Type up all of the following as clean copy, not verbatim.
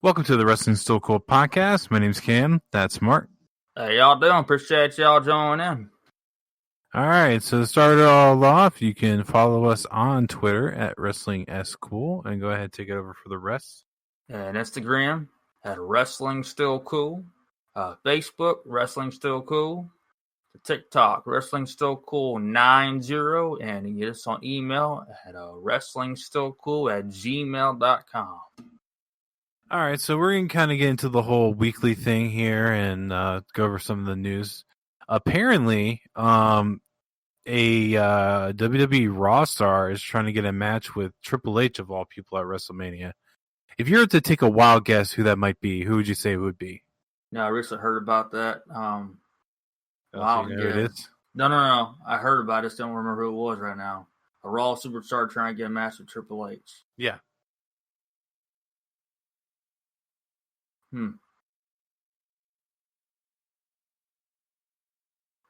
Welcome to the Wrestling Still Cool podcast. My name's Cam. That's Mark. How y'all doing? Appreciate y'all joining in. All right, so to start it all off, you can follow us on Twitter at WrestlingSCool and go ahead and take it over for the rest. And Instagram at Wrestling Still Cool. Facebook, Wrestling Still Cool. TikTok, Wrestling Still Cool 90. And you get us on email at WrestlingStillCool@gmail.com. All right, so we're going to kind of get into the whole weekly thing here and go over some of the news. Apparently, a WWE Raw star is trying to get a match with Triple H of all people at WrestleMania. If you were to take a wild guess who that might be, who would you say it would be? No, I recently heard about that. You know who it is? No. I heard about it. Just don't remember who it was right now. A Raw superstar trying to get a match with Triple H. Yeah.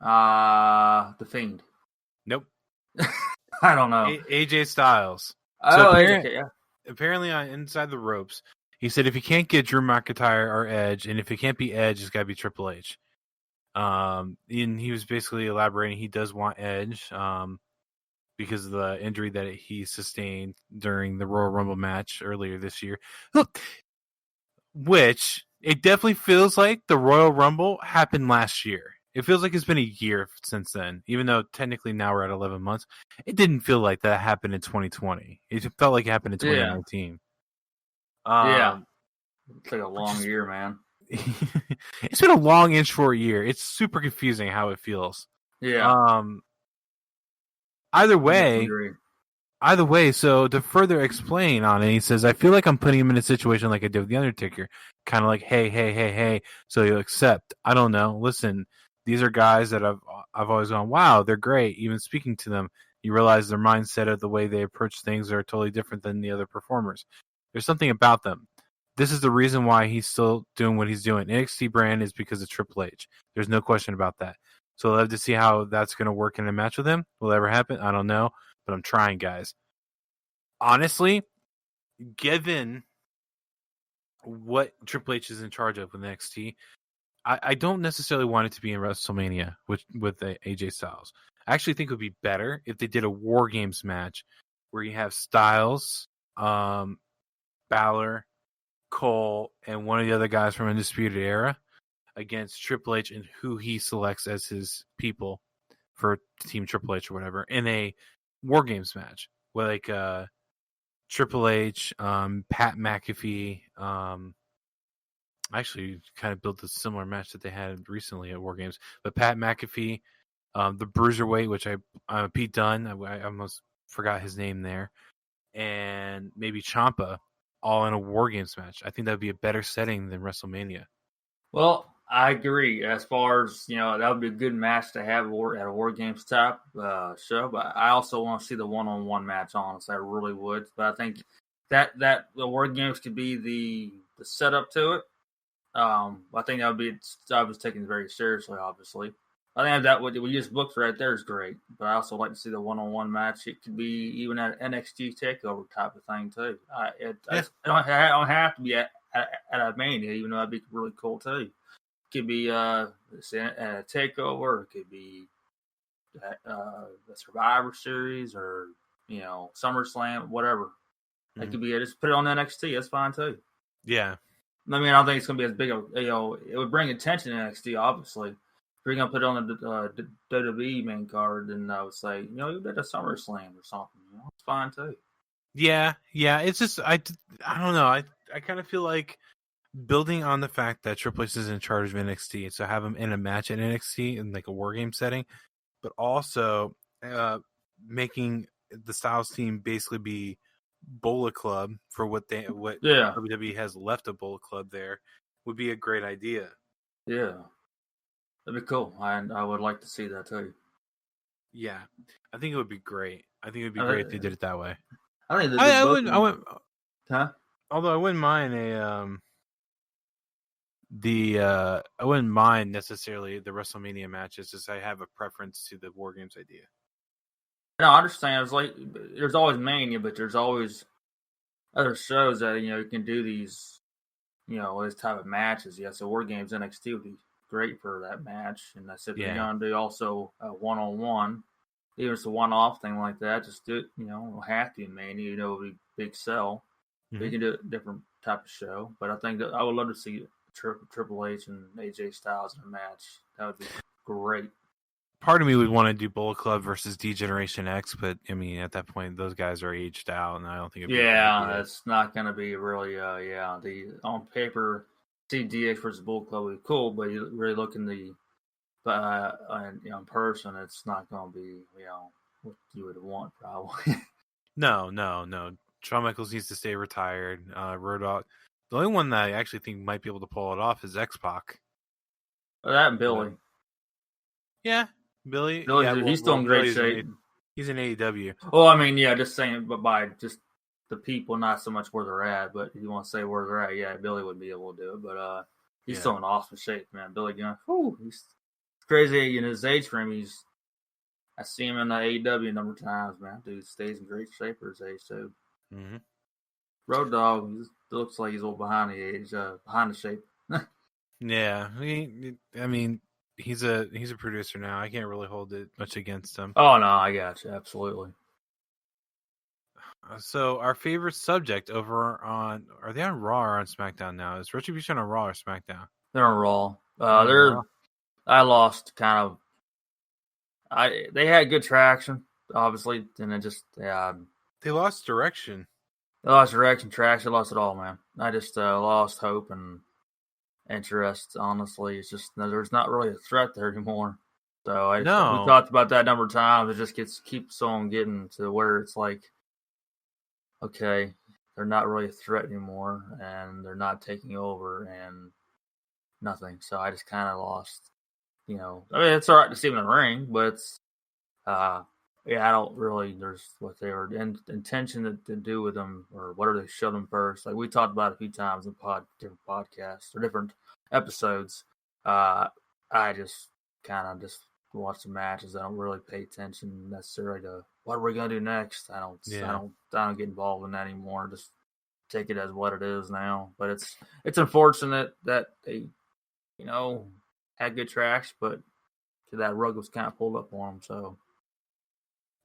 The Fiend. Nope. I don't know. AJ Styles. Apparently on Inside the Ropes, he said if he can't get Drew McIntyre or Edge, and if it can't be Edge, it's got to be Triple H. And he was basically elaborating he does want Edge because of the injury that he sustained during the Royal Rumble match earlier this year. Look, which it definitely feels like the Royal Rumble happened last year. It feels like it's been a year since then, even though technically now we're at 11 months. It didn't feel like that happened in 2020. It felt like it happened in 2019. Yeah. It's like a long year, man. It's been a long and short year. It's super confusing how it feels. Yeah. Either way, so to further explain on it, he says, I feel like I'm putting him in a situation like I did with The Undertaker. Kind of like, hey. So you'll accept. I don't know. Listen, these are guys that I've always gone, wow, they're great. Even speaking to them, you realize their mindset of the way they approach things are totally different than the other performers. There's something about them. This is the reason why he's still doing what he's doing. NXT brand is because of Triple H. There's no question about that. So I'll have to see how that's going to work in a match with him. Will it ever happen? I don't know, but I'm trying, guys. Honestly, given what Triple H is in charge of with NXT, I don't necessarily want it to be in WrestleMania with AJ Styles. I actually think it would be better if they did a War Games match where you have Styles, Balor, Cole, and one of the other guys from Undisputed Era against Triple H and who he selects as his people for Team Triple H or whatever in a War Games match with like Triple H, Pat McAfee. Actually, kind of built a similar match that they had recently at War Games. But Pat McAfee, the Bruiserweight, which Pete Dunne, I almost forgot his name there, and maybe Ciampa, all in a War Games match. I think that would be a better setting than WrestleMania. Well, I agree. As far as, that would be a good match to have at a War Games type show. But I also want to see the one-on-one match, honestly. I really would. But I think that the War Games could be the setup to it. I think that would be, I was taken very seriously, obviously. I think that what we just booked right there is great. But I also like to see the one-on-one match. It could be even an NXT takeover type of thing, too. It don't have to be at a Mania, even though that'd be really cool, too. It could be a takeover. It could be the Survivor Series or, SummerSlam, whatever. It could be, just put it on NXT. That's fine, too. Yeah. I mean, I don't think it's going to be as big of, it would bring attention to NXT, obviously. If you're going to put it on the WWE main card, then I would say, you did a SummerSlam or something. It's fine, too. Yeah. It's just, I don't know. I kind of feel like building on the fact that Triple H is in charge of NXT, so have him in a match at NXT in like a War Game setting, but also making the Styles team basically be Bullet Club for what WWE has left of Bullet Club there would be a great idea. Yeah, that'd be cool. I would like to see that too. Yeah, I think it would be great. I think it would be great if they did it that way. I think I wouldn't. Huh? Although I wouldn't mind I wouldn't mind necessarily the WrestleMania matches. Just I have a preference to the War Games idea. No, I understand. It's like there's always Mania, but there's always other shows that you can do these this type of matches. Yeah, so War Games NXT would be great for that match. And I said, you're going to do also a one-on-one, even if it's a one-off thing like that, just do it, don't have to, man. It would be big sell. Mm-hmm. You can do a different type of show. But I think that I would love to see Triple H and AJ Styles in a match. That would be great. Part of me would want to do Bullet Club versus D-Generation X, but I mean, at that point, those guys are aged out, and I don't think it'd be it's not going to be really, on paper, see DX versus Bullet Club would be cool, but you really look in the, in person, it's not going to be, what you would want, probably. No. Shawn Michaels needs to stay retired. Road Dogg. The only one that I actually think might be able to pull it off is X-Pac. That and Billy. Yeah. Billy, he's still in great shape. He's in AEW. Well, I mean, just saying, but by just the people, not so much where they're at. But if you want to say where they're at, Billy would be able to do it. But he's still in awesome shape, man. Billy Gunn, he's crazy in his age frame. I see him in the AEW a number of times, man. Dude stays in great shape for his age too. Mm-hmm. Road Dogg looks like he's a little behind the age, behind the shape. Yeah, I mean. He's a producer now. I can't really hold it much against him. Oh no, I got you absolutely. So our favorite subject over on are they on Raw or on SmackDown now? Is Retribution on Raw or SmackDown? They're on Raw. I lost kind of. They had good traction, obviously, and it just they lost direction. They lost direction, traction, lost it all, man. I just lost hope and interest. Honestly, it's just there's not really a threat there anymore. So we talked about that a number of times. It just keeps on getting to where it's like, okay, they're not really a threat anymore, and they're not taking over and nothing. So I just kind of lost. I mean, it's all right to see them in the ring, but it's I don't really. There's what they were intention to do with them, or whatever they showed them first. Like we talked about a few times in different podcasts or different episodes. I just kind of just watch the matches. I don't really pay attention necessarily to what are we gonna do next. I don't get involved in that anymore. Just take it as what it is now. But it's unfortunate that they, had good traction, but that rug was kind of pulled up on them. So.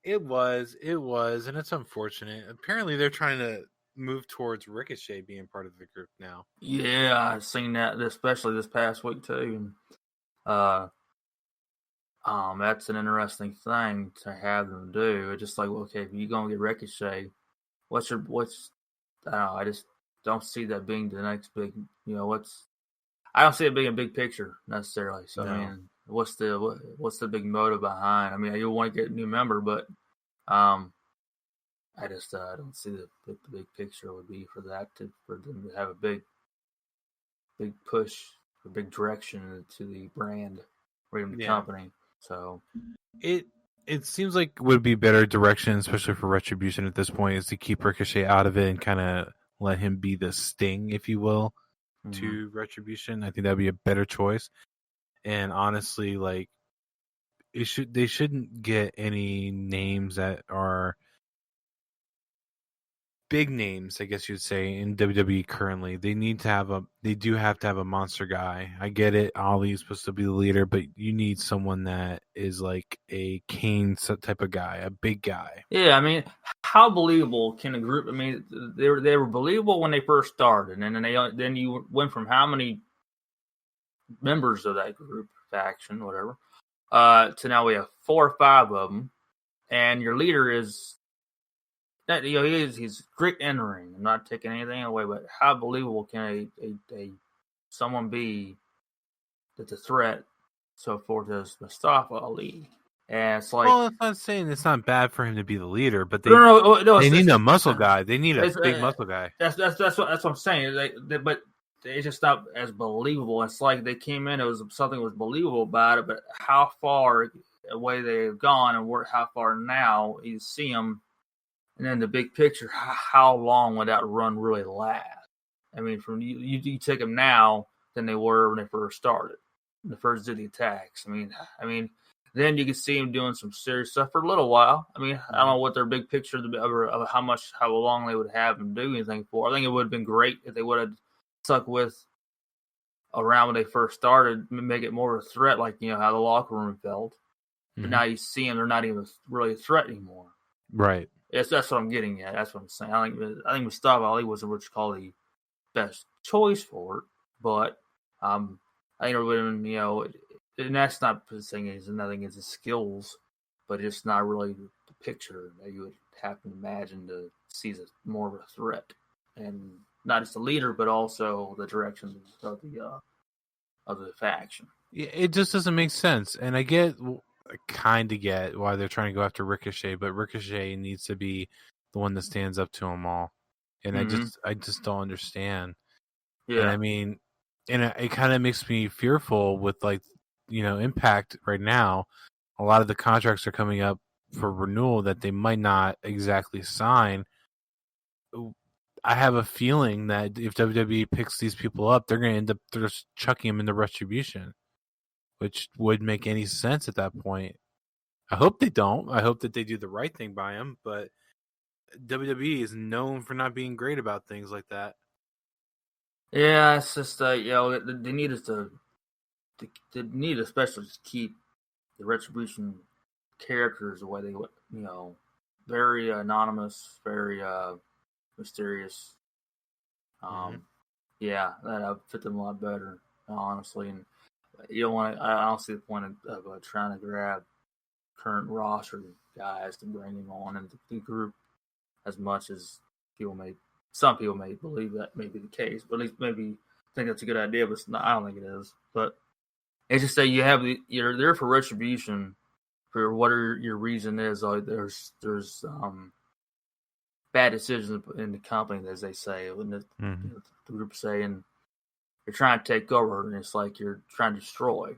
It was, and it's unfortunate. Apparently, they're trying to move towards Ricochet being part of the group now. Yeah, I've seen that, especially this past week too. And, that's an interesting thing to have them do. It's just like, okay, if you're gonna get Ricochet, I just don't see that being the next big. I don't see it being a big picture necessarily. So no. I mean. What's the big motive behind? I mean, you'll want to get a new member, but I just don't see the big picture would be for them to have a big push, a big direction to the brand or even the company. So it seems like would be better direction, especially for Retribution at this point, is to keep Ricochet out of it and kind of let him be the Sting, if you will, to Retribution. I think that'd be a better choice. And honestly, like they shouldn't get any names that are big names, I guess you'd say, in WWE currently. They do have to have a monster guy. I get it. Ali is supposed to be the leader, but you need someone that is like a Kane type of guy, a big guy. Yeah, I mean, how believable can a group? I mean, they were believable when they first started, and then you went from how many members of that group, faction, whatever, to now we have 4 or 5 of them, and your leader is that he's great in ring. I'm not taking anything away, but how believable can a someone be that's a threat, so forth as Mustafa Ali? And it's like, well, I'm not saying it's not bad for him to be the leader, but they they need a muscle guy. They need a big muscle guy. That's what I'm saying. But it's just not as believable. It's like they came in, something was believable about it, but how far away they've gone and how far now you see them, and then the big picture, how long would that run really last? I mean, from you take them now than they were when they first started, the first did the attacks. I mean, then you can see them doing some serious stuff for a little while. I mean, I don't know what their big picture of how long they would have them do anything for. I think it would have been great if they would have stuck with around when they first started, make it more of a threat, like how the locker room felt. But now you see them; they're not even really a threat anymore. Right. Yes, that's what I'm getting at. That's what I'm saying. I think Mustafa Ali wasn't what you call the best choice for it, but I think it would have been, and that's not saying it's nothing against his skills, but it's not really the picture that you would have to imagine to see as more of a threat, and not just a leader, but also the directions of the faction. Yeah, it just doesn't make sense, and I kind of get why they're trying to go after Ricochet, but Ricochet needs to be the one that stands up to them all, and I just don't understand. Yeah, and I mean, and it kind of makes me fearful with Impact right now. A lot of the contracts are coming up for renewal that they might not exactly sign. I have a feeling that if WWE picks these people up, they're going to end up just chucking them into Retribution, which would make any sense at that point. I hope they don't. I hope that they do the right thing by them, but WWE is known for not being great about things like that. Yeah, it's just they need us they need especially to keep the Retribution characters the way they very anonymous, very mysterious. Yeah, that would fit them a lot better, honestly. And you don't want to. I don't see the point of trying to grab current roster guys to bring him on into the group as much as some people may believe that may be the case, but at least maybe think that's a good idea. But I don't think it is. But it's just that you're there for Retribution for whatever your reason is. There's bad decisions in the company, as they say, when the group say, and you're trying to take over, and it's like you're trying to destroy.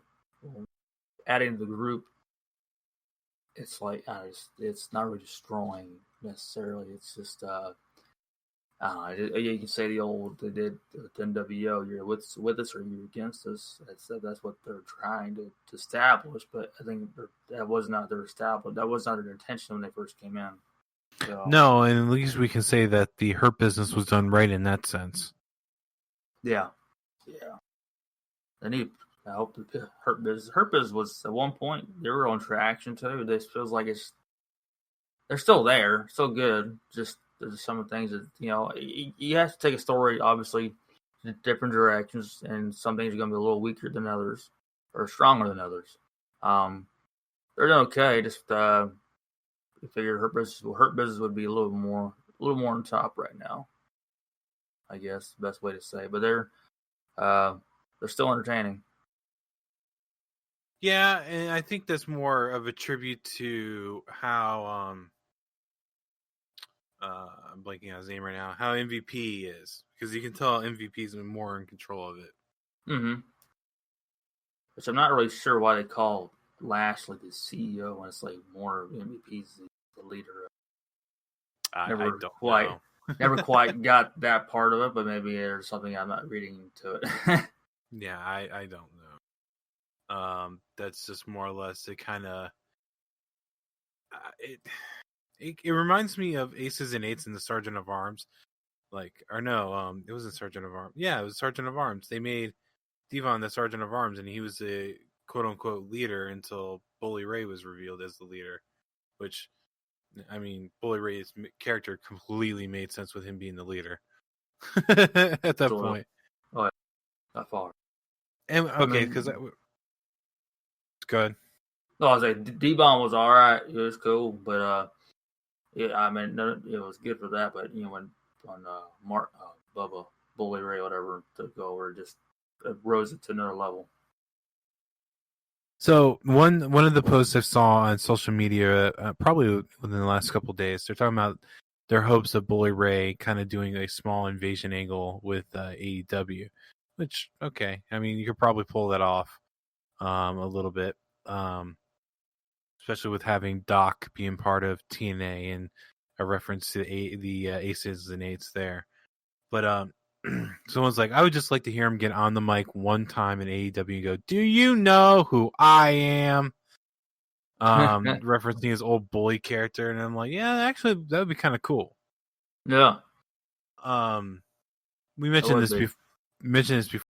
Adding to the group, it's like it's not really destroying necessarily. It's just you can say the old they did with NWO, you're with us or you're against us. That's what they're trying to establish. But I think that was not their establish. That was not their intention when they first came in. So, no, and at least we can say that the Hurt Business was done right in that sense. Yeah. I hope the Hurt Business was at one point they were on traction too. This feels like they're still there, still good. Just there's some of the things that you have to take a story obviously in different directions, and some things are going to be a little weaker than others or stronger than others. They're doing okay. Just I figured Hurt Business would be a little more on top right now. I guess the best way to say, but they're still entertaining. Yeah, and I think that's more of a tribute to how I'm blanking on his name right now. How MVP is, because you can tell MVP's been more in control of it. Which I'm not really sure why they call Lashley the CEO when it's like more MVP's the leader. I don't know. Never quite got that part of it, but maybe there's something I'm not reading into it. Yeah, I don't know. That's just more or less it kind of it reminds me of Aces and Eights in the Sergeant of Arms. It wasn't Sergeant of Arms. Yeah, it was Sergeant of Arms. They made Devon the Sergeant of Arms, and he was a quote unquote leader until Bully Ray was revealed as the leader, which, I mean, Bully Ray's character completely made sense with him being the leader at that point. Oh, yeah. Not far. And okay, because good. No, I was like, D-Bomb was all right. It was cool, but yeah, I mean, it was good for that. But when Bubba Bully Ray whatever took over, just rose it to another level. So one of the posts I saw on social media, probably within the last couple of days, they're talking about their hopes of Bully Ray kind of doing a small invasion angle with AEW, which, okay, I mean, you could probably pull that off a little bit, especially with having Doc being part of TNA and a reference to the Aces and Eights there. But someone's like, I would just like to hear him get on the mic one time in AEW and go, "Do you know who I am?" Referencing his old bully character, and I'm like, yeah, actually, that would be kind of cool. Yeah. We mentioned this before. mentioned this before.